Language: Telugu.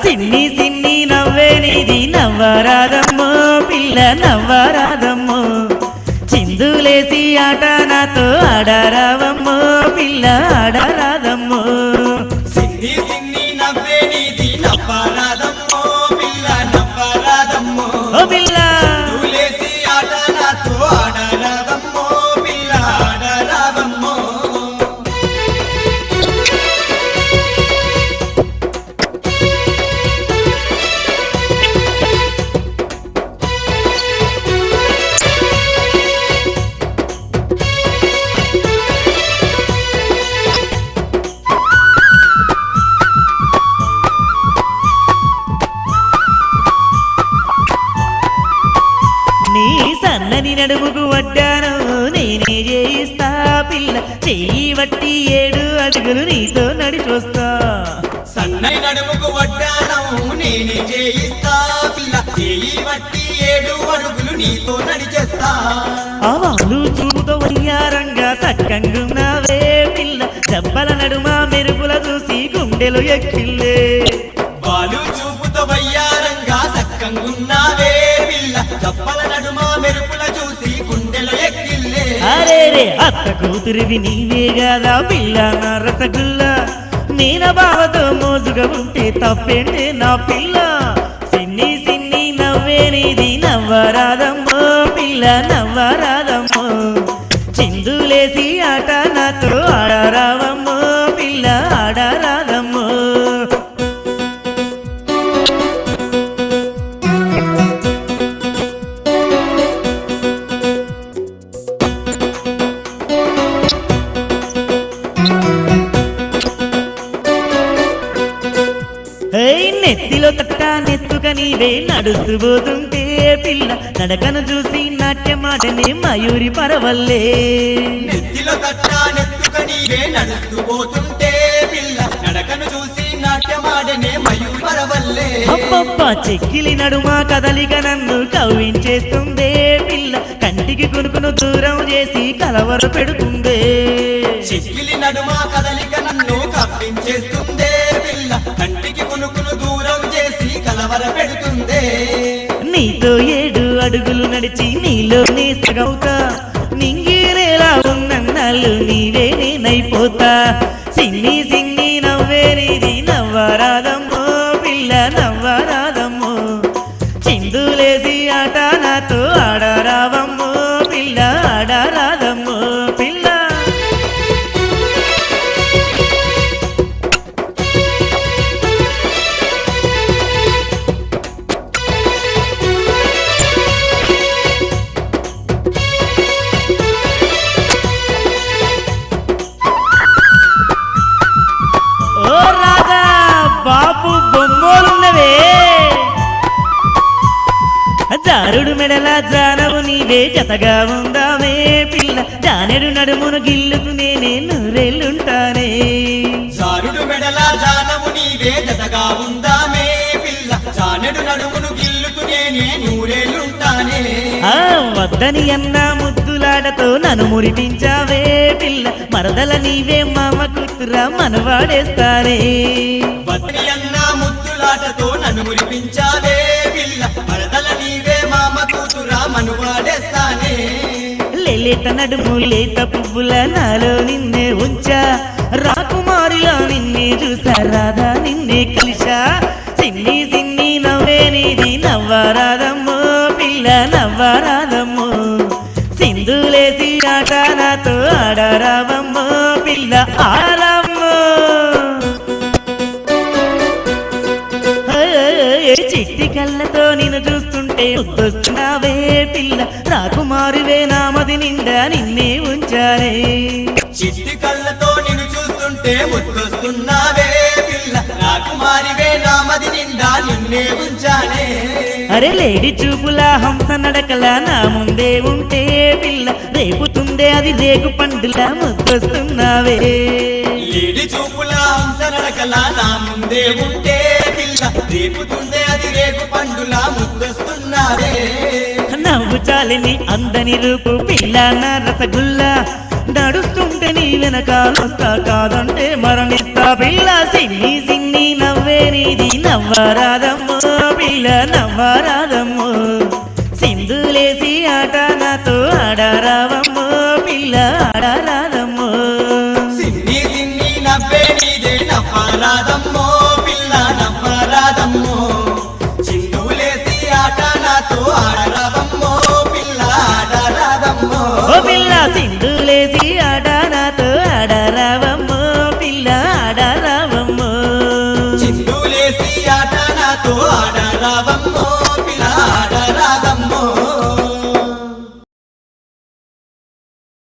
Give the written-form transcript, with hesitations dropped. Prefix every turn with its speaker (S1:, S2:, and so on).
S1: సిన్ని సిన్ని నవ్వే నీది నవ్వరాదమ్మో పిల్ల నవ్వరాదమ్మో చిందులేసి ఆట నాతో ఆడరావమ్మో పిల్ల ఆడరాదమ్మో
S2: సిన్ని సిన్ని నవ్వే నీది నవ్వరాదమ్మో పిల్ల నవ్వరాదమ్మో
S1: ఓ పిల్ల
S2: చిందులేసి ఆట నాతో ఆడరాదమ్మో పిల్ల ఆడరాదమ్మో
S1: నీ సన్నని నడుముకు వడ్డాను నేనే చేయిస్తా పిల్ల చెయ్యి వట్టి 7 అడుగులు నీతో నడిచొస్తా
S2: సన్నని నడుముకు వడ్డానం నేనే చేయిస్తా పిల్ల చేయి వట్టి 7 అడుగులు నీతో నడిచేస్తా
S1: ఆవాలు చూపుతో వయ్యారంగా సక్కంగున్నావే పిల్ల జబ్బల నడుమ మెరుపుల చూసి గుండెలు ఎక్కిల్లే
S2: వాలు చూపుతో వయ్యారంగా సక్కంగున్నావే పిల్ల చప్పల నడుమ మెరుపుల చూసి గుండెలు ఎక్కిల్లే
S1: అరే రే అత్త కూతురివి నీవే గాదా పిల్ల నా రసగుల్ల నేన బావతో మోజుగా ఉంటే తప్పేంటే నా పిల్ల సిన్ని సిన్ని నవ్వే నీది నవ్వరాదమ్మో పిల్ల నవ్వరాదమ్మో చిందులేసి ఆట నాతో ఆడరావమ్మో పిల్ల ఆడరాదమ్మో నెత్తిలో తట్ట నెత్తుక నీవే నడుస్తూ పోతుంటే పిల్ల నడకను చూసి నాట్యమాటనే మయూరి పరవల్లే
S2: నెత్తిలో తట్ట నెత్తుక నీవే నడుస్తూ పోతుంటే పిల్ల నడకను చూసి నాట్యమాడనే మయూరి పరవల్లే
S1: అబ్బబ్బా చెక్కిలి నడుమ కదలిక నన్ను కవ్వించేస్తుందే పిల్ల కంటికి కొనుకును దూరం చేసి కలవర పెడుతుందే
S2: చెక్కిలి నడుమ కదలిక నన్ను కప్పించేస్తుందే పిల్ల కంటికి కొనుకును దూరం చేసి కలవర పెడుతుందే
S1: నీతో 7 అడుగులు నడిచి నీలోనే సగవుతా నింగిరేలా ఉన్నన్నాళ్ళు నీవే నేనైపోతా సిన్ని సిన్ని నవ్వే నీది నవ్వరాదమ్మో పిల్ల నవ్వరాదమ్మో చిందులేసి ఆట నాతో ఆడరావమ్మో పిల్ల ఆడరాదమ్మో పిల్ల ఓ రాధా బాపు బొమ్మలున్నవే జారుడు మెడల జానవు నీవే జతగా ఉందామే పిల్ల జానెడు నడుమును గిల్లుకు నేనే నూరేళ్ళుంటానే
S2: జారుడు మెడల జానము నీవే జతగా ఉందామే పిల్ల జానెడు నడుమును గిల్లుకు నేనే నూరేళ్ళుంటానే
S1: ఆ వద్దని అన్న ముద్దులాడతో నన్ను మురిపించావే పిల్ల మరదల నీవే మామ కూతురా మనవాడేస్తానే
S2: వద్దని అన్న ముద్దులాటతో నన్ను మురిపించావే పిల్ల మరదల నీవే మామ కూతురా మనువాడేస్తానే
S1: లేత నడుము లేత పువ్వుల నాలో నిన్నే ఉంచా రాకుమారిలా నిన్నే చూసా రాధా నిన్నే కలిసా సిన్ని సిన్ని నవ్వే నీది నవ్వరాదమ్మో పిల్ల నవ్వరాదమ్మో సింధులేసి ఆట నాతో ఆడరావమ్మో పిల్ల ఆడరావమ్మో చిట్టి కళ్ళతో నిన్ను చూస్తుంటే ముద్దొస్తున్నావే పిల్ల రాకుమారివే నామది నిండా నిన్నే ఉంచానే
S2: చిట్టి కళ్ళతో నిన్ను చూస్తుంటే చూస్తుంటే ముద్దొస్తున్నావే పిల్ల రాకుమారివే నా మది నిండా నిన్నే ఉంచానే
S1: అరే లేడి చూపుల హంస నడకల నా ముందే ఉంటే పిల్ల రేపుతుందే అది రేగు పండులా ముద్దొస్తున్నావే
S2: లేడి చూపుల హంస నడకల నా ముందే ఉంటే పిల్ల రేపుతుందే అది రేగు పండులా ముద్దొస్తున్నావే
S1: నవ్వు చాలని అందని రూపు పిల్ల నా రసగుల్లా నడుస్తుంటే నీ వెనకాలొస్తా కాదంటే మరణిస్తా పిల్ల సిన్ని సిన్ని నవ్వే నీది నవ్వరాదమ్మో పిల్ల నవ్వరాదమ్మో సింధులేసి ఆట నాతో ఆడరావమ్మో పిల్ల ఆడరాదమ్మో
S2: సిన్ని సిన్ని నవ్వే నీదే నవ్వరాదమ్మో పిల్ల నవ్వరాదమ్మో చిందులేసి ఆట నాతో ఆడరాదమ్మో పిల్ల ఆడరాదమ్మో
S1: ఓ పిల్ల సింధులేసి ఆట నాతో ఆడరావమ్మో పిల్ల ఆడరావమ్మో
S2: చిందులేసి ఆట నాతో ఆడరావమ్మో